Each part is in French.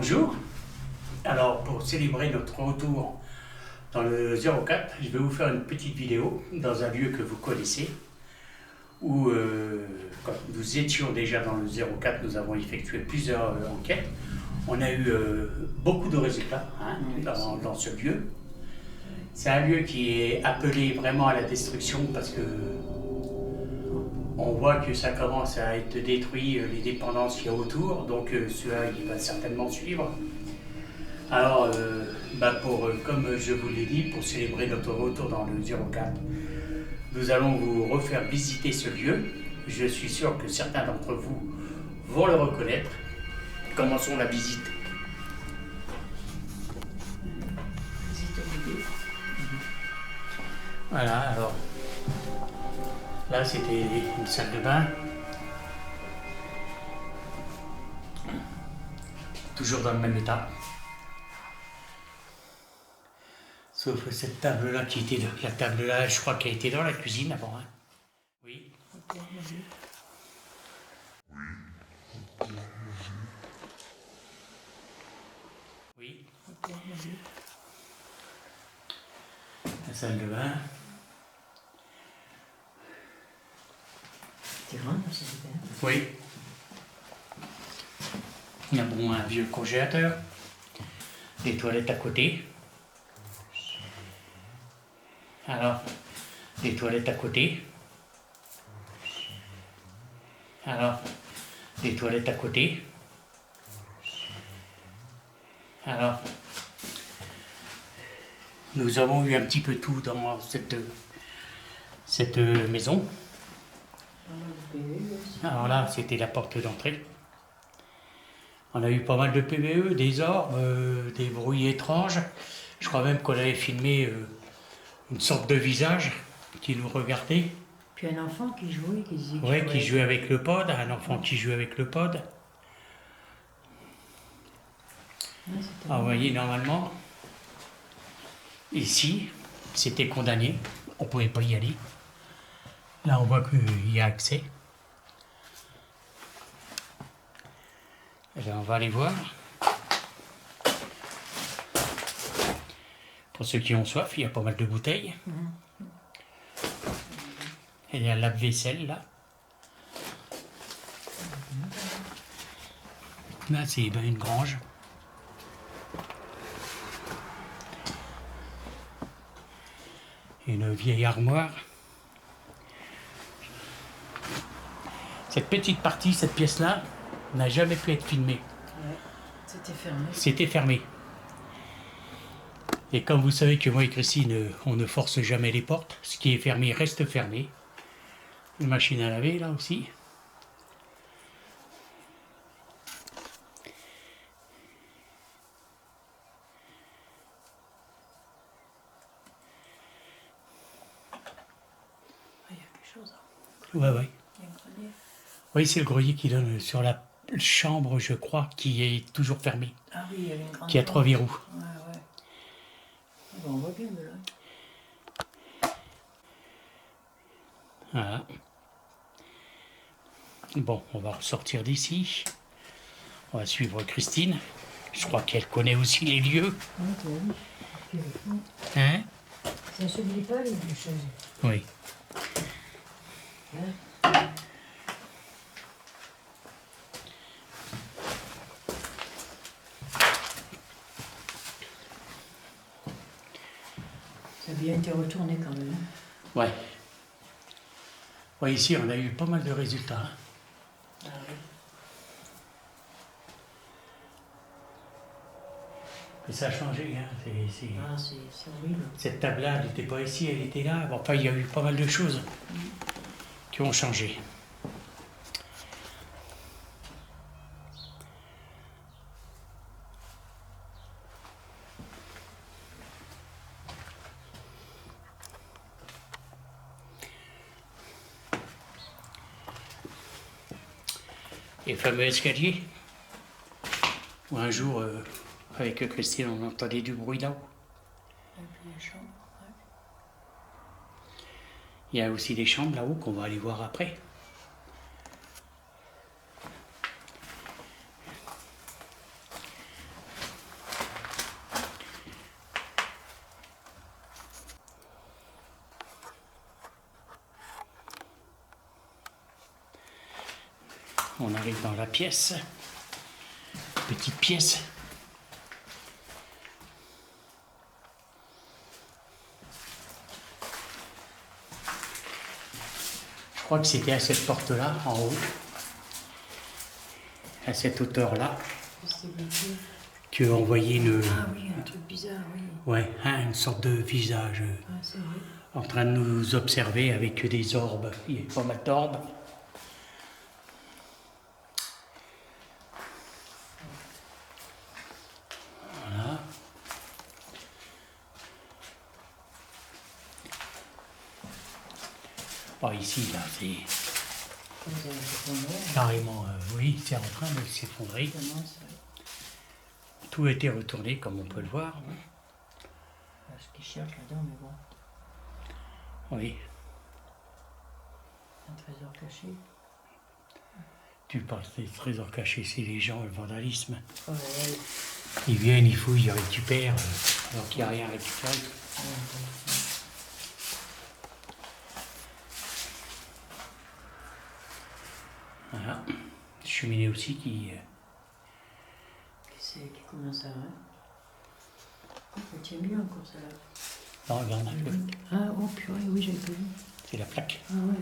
Bonjour. Alors, pour célébrer notre retour dans le 04, je vais vous faire une petite vidéo dans un lieu que vous connaissez, où quand nous étions déjà dans le 04, nous avons effectué plusieurs enquêtes. On a eu beaucoup de résultats dans ce lieu. C'est un lieu qui est appelé vraiment à la destruction parce que on voit que ça commence à être détruit, les dépendances qu'il y a autour, donc cela il va certainement suivre. Alors, comme je vous l'ai dit, pour célébrer notre retour dans le 04, nous allons vous refaire visiter ce lieu. Je suis sûr que certains d'entre vous vont le reconnaître. Commençons la visite. Voilà, alors, là c'était une salle de bain. Toujours dans le même état. Sauf cette table-là qui était... La table-là, je crois qu'elle était dans la cuisine avant. Hein. Oui. Oui. La salle de bain. C'est grand, la salle de bain. Oui. Il y a bon, un vieux congélateur. Des toilettes à côté. Alors, des toilettes à côté. Alors, des toilettes à côté. Alors, nous avons eu un petit peu tout dans cette maison. Alors là, c'était la porte d'entrée. On a eu pas mal de PVE, des orbes, des bruits étranges. Je crois même qu'on avait filmé une sorte de visage qui nous regardait. Puis un enfant qui jouait, qui disait Oui, qui jouait avec le pod, un enfant qui jouait avec le pod. Ouais, Alors, vous voyez, normalement, ici, c'était condamné. On ne pouvait pas y aller. Là, on voit qu'il y a accès. Et là, on va aller voir. Pour ceux qui ont soif, il y a pas mal de bouteilles. Et il y a le lave-vaisselle, là. Là, c'est dans une grange. Une vieille armoire. Cette petite partie, cette pièce-là, n'a jamais pu être filmée. Ouais, c'était fermé. C'était fermé. Et comme vous savez que moi et Christine, on ne force jamais les portes, ce qui est fermé reste fermé. Une machine à laver, là aussi. Il y a quelque chose. Ouais, ouais. Il y a un grenier. Oui, c'est le grenier qui donne sur la chambre, je crois, qui est toujours fermée. Ah oui, il y avait une grande Qui a 3 verrous. Ouais, ouais. Bon, on voit bien de là. Voilà. Bon, on va ressortir d'ici. On va suivre Christine. Je crois qu'elle connaît aussi les lieux. Oui, tu as vu. Puis avec nous. Hein? Ça ne s'oublie pas, les deux choses. Oui. Hein? Ça a bien été retourné quand même. Ouais. Ouais, ici, on a eu pas mal de résultats. Hein. Ah oui. Mais ça a changé. Hein. Ah, c'est horrible. Cette table-là, elle n'était pas ici, elle était là. Bon, enfin, il y a eu pas mal de choses qui ont changé. Les fameux escaliers, où un jour, avec Christine, on entendait du bruit là-haut. Et puis les chambres, ouais. Il y a aussi des chambres là-haut qu'on va aller voir après. On arrive dans la pièce. Petite pièce. Je crois que c'était à cette porte-là, en haut. À cette hauteur-là. qu'on voyait une... Ah oui, un truc bizarre, oui. Ouais, hein, une sorte de visage C'est vrai. en train de nous observer avec des orbes. Il y a pas mal d'orbes. Voilà. Bon, ici, là, c'est carrément... oui, c'est en train de s'effondrer. Tout a été retourné, comme on peut le voir. Ce qu'ils cherchent là-dedans, mais bon. Oui. Un trésor caché. Tu parles des trésors cachés, c'est les gens, le vandalisme. Oh, ouais. Ils viennent, ils fouillent, ils récupèrent, alors qu'il n'y a rien à récupérer. Voilà. Cheminée aussi qui commence à... Elle tient mieux encore, celle-là. Non, regarde un peu. Ah, oh purée, oui, j'ai pas vu. C'est la plaque. Ah ouais.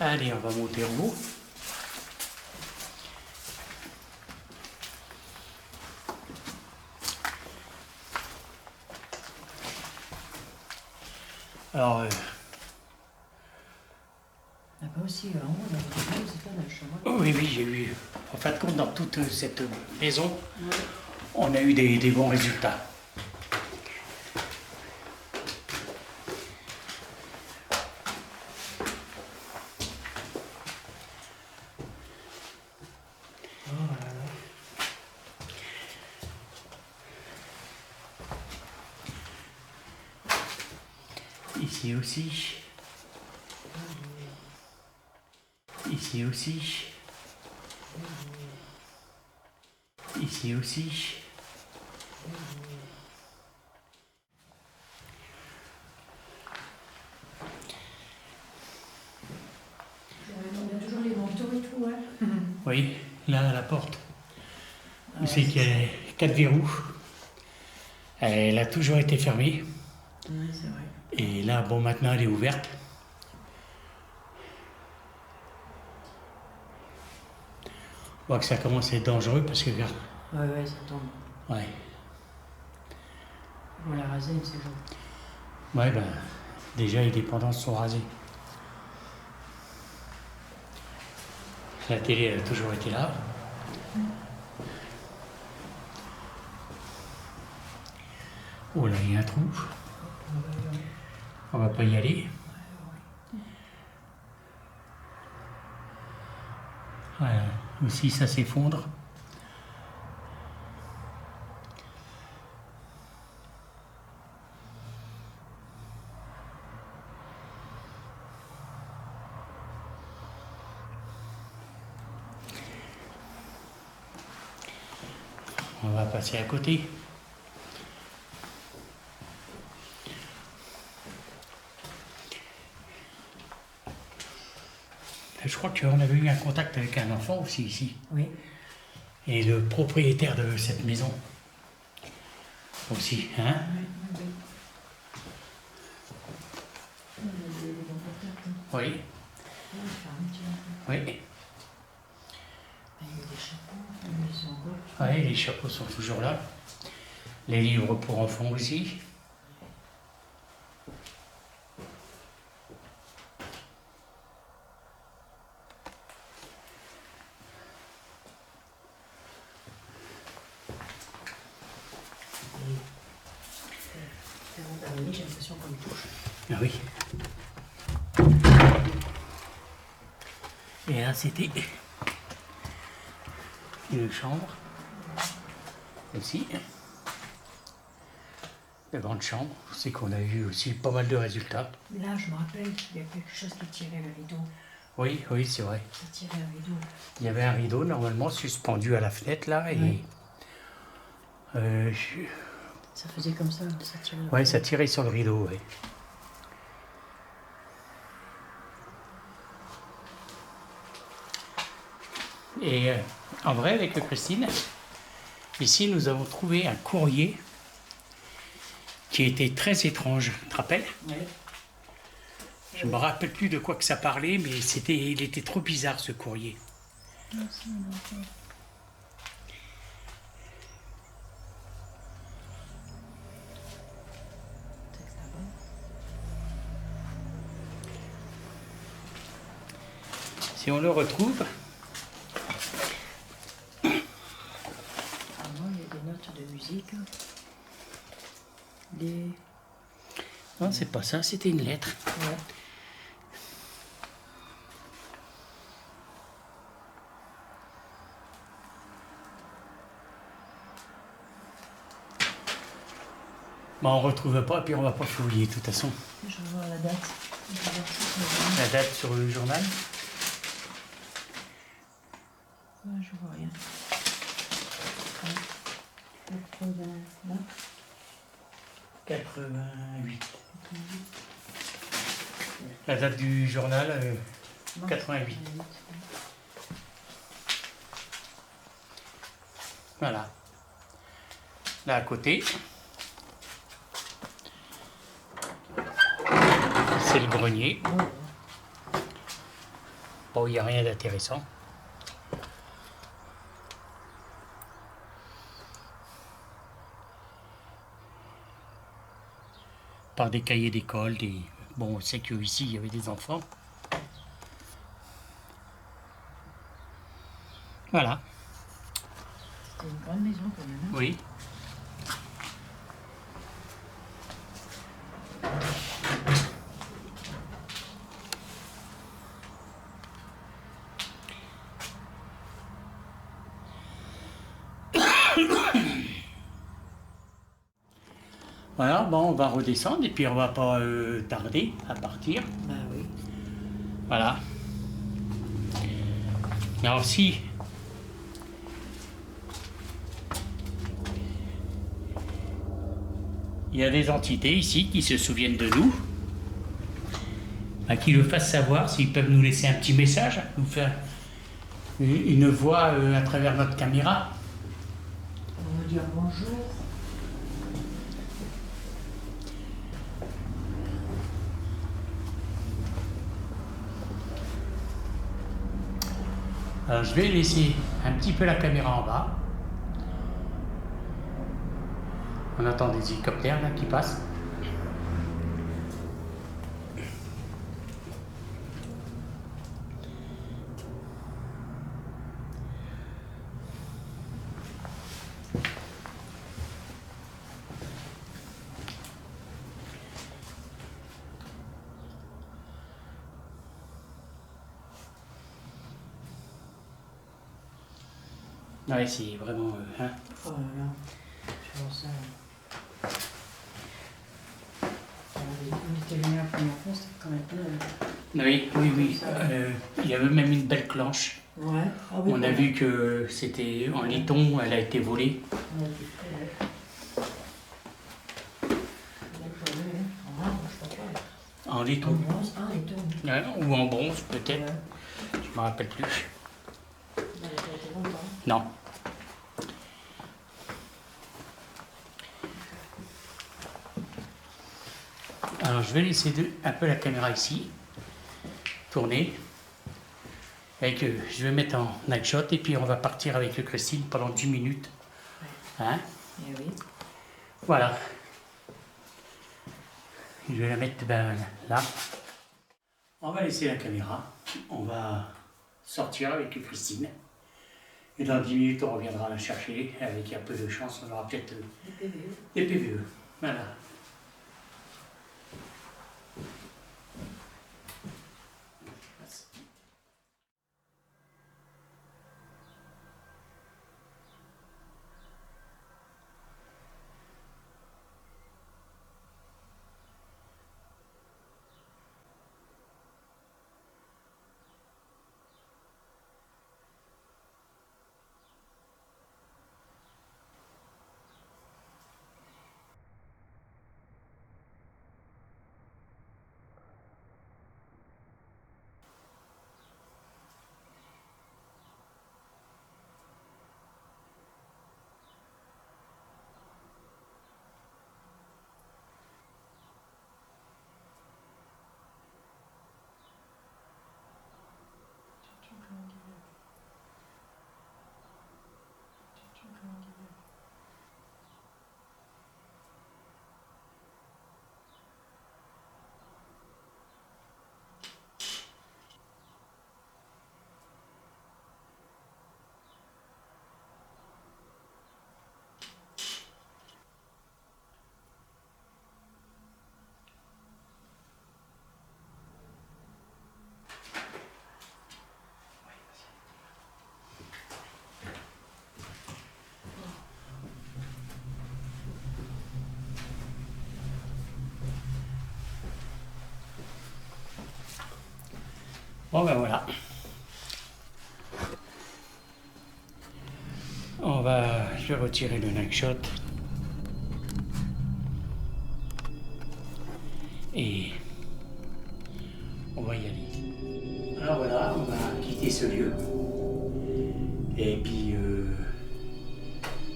Allez, on va monter en haut. Alors, là-bas aussi, en haut, on a c'est pas dans la chambre. oui, oui, j'ai eu. En fin de compte, dans toute cette maison, on a eu des bons résultats. Ici aussi. Ici aussi. Ici aussi. On a toujours les manteaux et tout, ouais. Oui, là, à la porte. Vous savez qu'il y a 4 verrous. Elle a toujours été fermée. Oui, c'est vrai. Et là, bon, maintenant, elle est ouverte. On voit que ça commence à être dangereux parce que, regarde. Ouais, ça tombe. Ouais. On va la raser une saison. Ouais, ben, déjà, les dépendances sont rasées. La télé, elle a toujours été là. Oh là, il y a un trou. On va pas y aller. Voilà. Aussi, ça s'effondre. On va passer à côté. Je crois qu'on avait eu un contact avec un enfant aussi ici. Oui. Et le propriétaire de cette maison aussi, hein? Oui. Oui. Oui, les chapeaux sont toujours là. Les livres pour enfants aussi. J'ai l'impression qu'on me touche. Ah oui. Et là, c'était une chambre. Aussi. La grande chambre. C'est qu'on a eu aussi pas mal de résultats. Là, je me rappelle qu'il y a quelque chose qui tirait le rideau. Oui, oui, c'est vrai. Ça tirait un rideau. Il y avait un rideau normalement suspendu à la fenêtre là. Et Oui. Ça faisait comme ça, ça tirait. Ouais, ça tirait sur le rideau, oui. Et en vrai, avec Christine, ici nous avons trouvé un courrier qui était très étrange. Tu te rappelles? Oui. Je ne me rappelle plus de quoi que ça parlait, mais il était trop bizarre ce courrier. Si on le retrouve, Ah non, il y a des notes de musique. Des... non, c'est pas ça, c'était une lettre. Ouais. Bon, on ne retrouve pas, puis on va pas fouiller de toute façon. Je vais voir la date. Je vais voir si c'est La date sur le journal. bon. Ouais, je vois rien. 89. 88. La date du journal, 88. Voilà. Là à côté, c'est le grenier. Bon, il n'y a rien d'intéressant. Par des cahiers d'école, des... Bon, on sait qu'ici, il y avait des enfants. Voilà. C'est une grande maison quand même. Hein. Oui. Voilà, bon, on va redescendre et puis on va pas tarder à partir. Bah oui. Voilà. Alors si il y a des entités ici qui se souviennent de nous, bah, qui le fassent savoir, s'ils peuvent nous laisser un petit message, nous faire une voix à travers notre caméra. On va dire bonjour. Alors je vais laisser un petit peu la caméra en bas. On entend des hélicoptères là qui passent. Ouais, c'est vraiment... hein. Oh là là. Je vois ça. On était venu la première fois, c'était quand même bien. Oui, oui, oui. Il y avait même une belle clenche. Ouais. Ah oui, On a vu que c'était en laiton, elle a été volée. On a été très... je sais pas. En En laiton. bronze, ah, et tout. Ouais, ou en bronze peut-être. Ouais. Je me rappelle plus. Elle a pas été longtemps. Non. Alors je vais laisser un peu la caméra ici, tourner. Et que je vais mettre en night shot et puis on va partir avec le Christine pendant 10 minutes. Hein? Eh oui. Voilà. Je vais la mettre là. On va laisser la caméra. On va sortir avec Christine. Et dans 10 minutes, on reviendra la chercher. Avec un peu de chance, on aura peut-être des PVE. Voilà. Bon ben voilà. Je vais retirer le Nagshot. Et on va y aller. Alors voilà, on va quitter ce lieu. Et puis,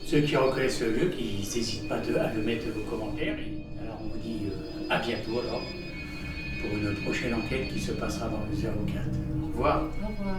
ceux qui reconnaissent ce lieu, qui n'hésitent pas à le mettre dans vos commentaires. Alors on vous dit à bientôt alors, pour une prochaine enquête qui se passera dans le 04. Au revoir. Au revoir.